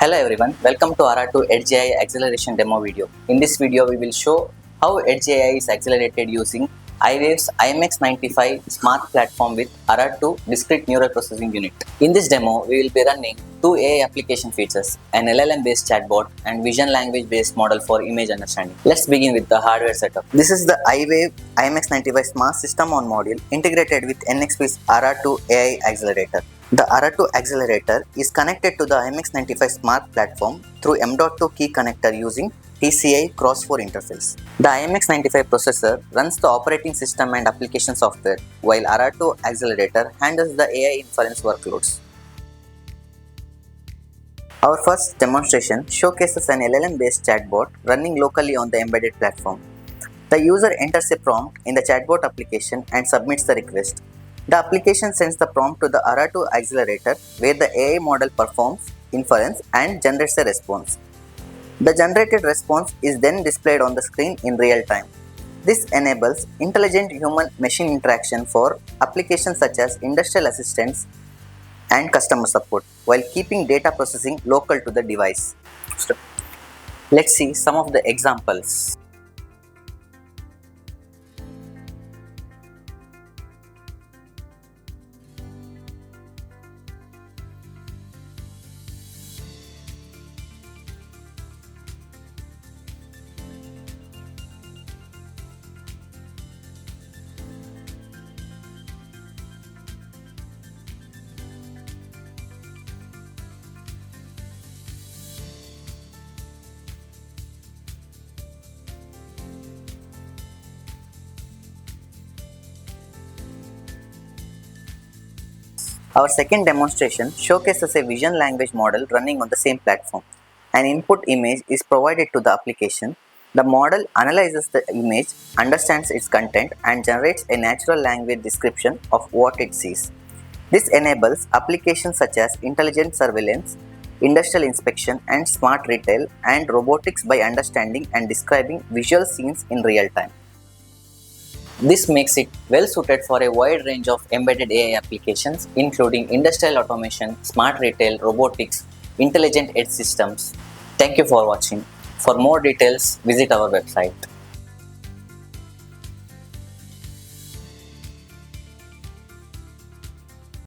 Hello everyone, welcome to ARA-2 Edge AI acceleration demo video. In this video, we will show how Edge AI is accelerated using iWave's i.MX95 SMARC platform with ARA-2 discrete neural processing unit. In this demo, we will be running two AI application features, an LLM based chatbot and vision language based model for image understanding. Let's begin with the hardware setup. This is the iWave i.MX95 SMARC system on module integrated with NXP's ARA-2 AI accelerator. The ARA-2 accelerator is connected to the i.MX95 SMARC platform through M.2 key connector using TCI Cross-4 interface. The i.MX95 processor runs the operating system and application software, while ARA-2 accelerator handles the AI inference workloads. Our first demonstration showcases an LLM-based chatbot running locally on the embedded platform. The user enters a prompt in the chatbot application and submits the request. The application sends the prompt to the ARA-2 accelerator where the AI model performs inference and generates a response. The generated response is then displayed on the screen in real time. This enables intelligent human-machine interaction for applications such as industrial assistants and customer support while keeping data processing local to the device. Let's see some of the examples. Our second demonstration showcases a vision language model running on the same platform. An input image is provided to the application. The model analyzes the image, understands its content, and generates a natural language description of what it sees. This enables applications such as intelligent surveillance, industrial inspection, and smart retail and robotics by understanding and describing visual scenes in real time. This makes it well suited for a wide range of embedded AI applications, including industrial automation, smart retail, robotics, intelligent edge systems. Thank you for watching. For more details, visit our website.